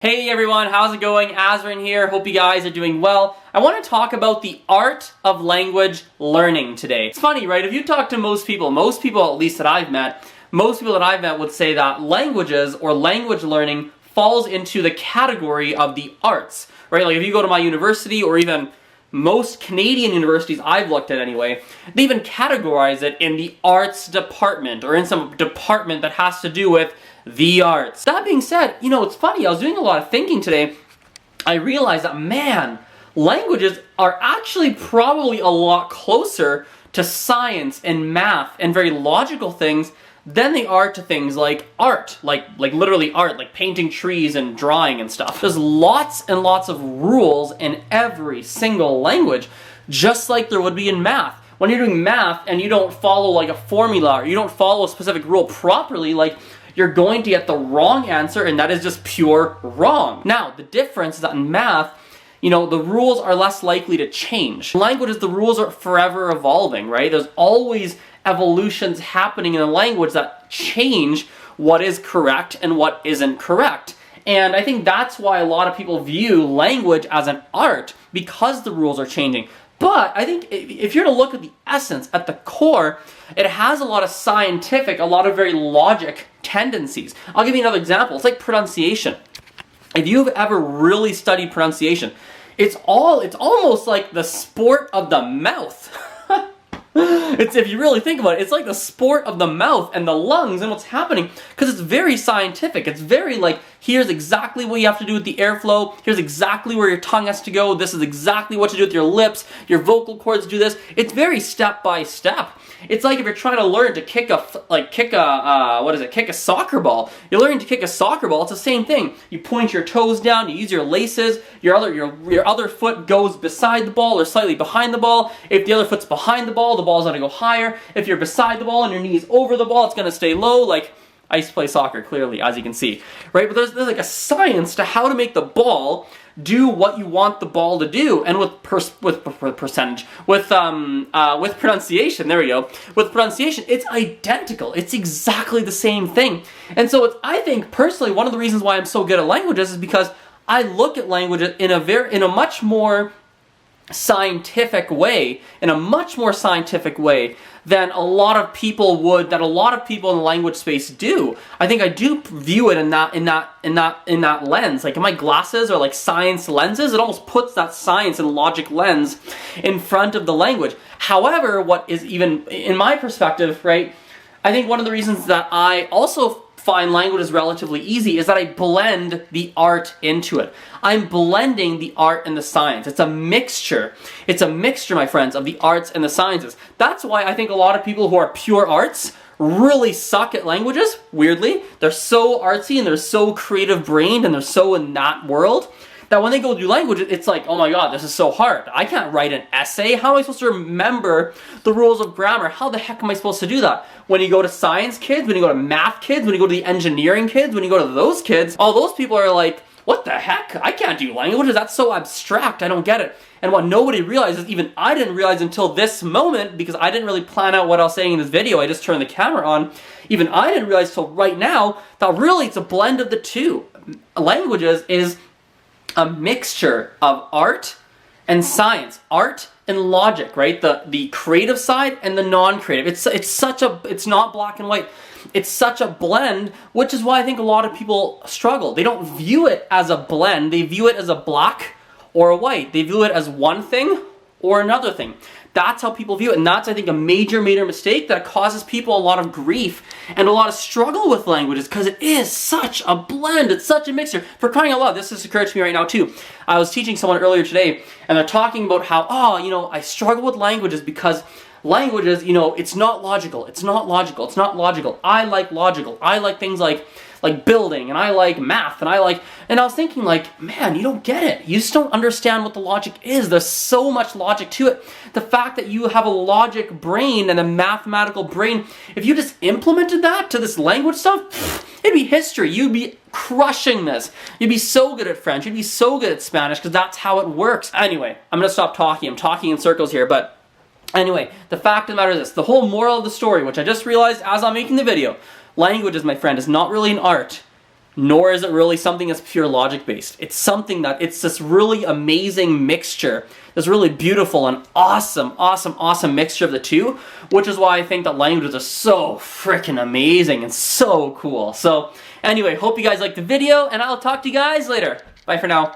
Hey everyone, how's it going? Azren here. Hope you guys are doing well. I want to talk about the art of language learning today. It's funny, right? If you talk to most people at least that I've met, most people that I've met would say that languages or language learning falls into the category of the arts, right? Like if you go to my university or even most Canadian universities I've looked at anyway, they even categorize it in the arts department or in some department that has to do with the arts. That being said, you know, it's funny, I was doing a lot of thinking today. I realized that, man, languages are actually probably a lot closer to science and math and very logical things than they are to things like art, like literally art, like painting trees and drawing and stuff. There's lots and lots of rules in every single language, just like there would be in math. When you're doing math and you don't follow like a formula or you don't follow a specific rule properly, like you're going to get the wrong answer, and that is just pure wrong. Now, the difference is that in math, you know, the rules are less likely to change. In languages, the rules are forever evolving, right? There's always evolutions happening in the language that change what is correct and what isn't correct. And I think that's why a lot of people view language as an art, because the rules are changing. But I think if you're to look at the essence, at the core, it has a lot of scientific, a lot of very logic tendencies. I'll give you another example. It's like pronunciation. If you've ever really studied pronunciation, it's almost like the sport of the mouth. If you really think about it, it's like the sport of the mouth and the lungs and what's happening, because it's very scientific. It's very like, here's exactly what you have to do with the airflow, here's exactly where your tongue has to go, this is exactly what to do with your lips, your vocal cords do this. It's very step by step. It's like if you're trying to learn to kick a soccer ball. You're learning to kick a soccer ball, it's the same thing. You point your toes down, you use your laces, your other foot goes beside the ball or slightly behind the ball. If the other foot's behind the ball's gonna go higher. If you're beside the ball and your knee's over the ball, it's gonna stay low. Like, I used to play soccer, clearly, as you can see, right? But there's like a science to how to make the ball do what you want the ball to do. And with pronunciation, there we go. With pronunciation, it's identical. It's exactly the same thing. And so I think personally, one of the reasons why I'm so good at languages is because I look at languages in a much more scientific way, than a lot of people in the language space do. I think I do view it in that lens. Like, my glasses are like science lenses. It almost puts that science and logic lens in front of the language. However, what is even in my perspective, right? I think one of the reasons that I also find languages relatively easy is that I blend the art into it. I'm blending the art and the science. It's a mixture. It's a mixture, my friends, of the arts and the sciences. That's why I think a lot of people who are pure arts really suck at languages, weirdly. They're so artsy and they're so creative-brained and they're so in that world that when they go do language, it's like, oh my god, this is so hard. I can't write an essay. How am I supposed to remember the rules of grammar? How the heck am I supposed to do that? When you go to science kids, when you go to math kids, when you go to the engineering kids, when you go to those kids, all those people are like, what the heck? I can't do languages. That's so abstract. I don't get it. And what nobody realizes, even I didn't realize until this moment, because I didn't really plan out what I was saying in this video, I just turned the camera on, even I didn't realize till right now that really it's a blend of the two. Languages is a mixture of art and science, art and logic, right? The creative side and the non-creative. It's not black and white. It's such a blend, which is why I think a lot of people struggle. They don't view it as a blend. They view it as a black or a white. They view it as one thing or another thing. That's how people view it, and that's, I think, a major mistake that causes people a lot of grief and a lot of struggle with languages, because it is such a blend, it's such a mixture. For crying out loud, this has occurred to me right now too. I was teaching someone earlier today, and they're talking about how, I struggle with languages because languages, it's not logical, it's not logical, it's not logical. I like logical. I like things like building, and I like math, and I was thinking, like, man, you don't get it. You just don't understand what the logic is. There's so much logic to it. The fact that you have a logic brain and a mathematical brain, if you just implemented that to this language stuff, it'd be history. You'd be crushing this. You'd be so good at French. You'd be so good at Spanish, because that's how it works. Anyway, I'm gonna stop talking. I'm talking in circles here, but anyway, the fact of the matter is this. The whole moral of the story, which I just realized as I'm making the video, languages, my friend, is not really an art. nor is it really something that's pure logic based. It's something that, it's this really amazing mixture, this really beautiful and awesome mixture of the two, which is why I think that languages are so freaking amazing and so cool. So anyway, hope you guys liked the video, and I'll talk to you guys later. Bye for now.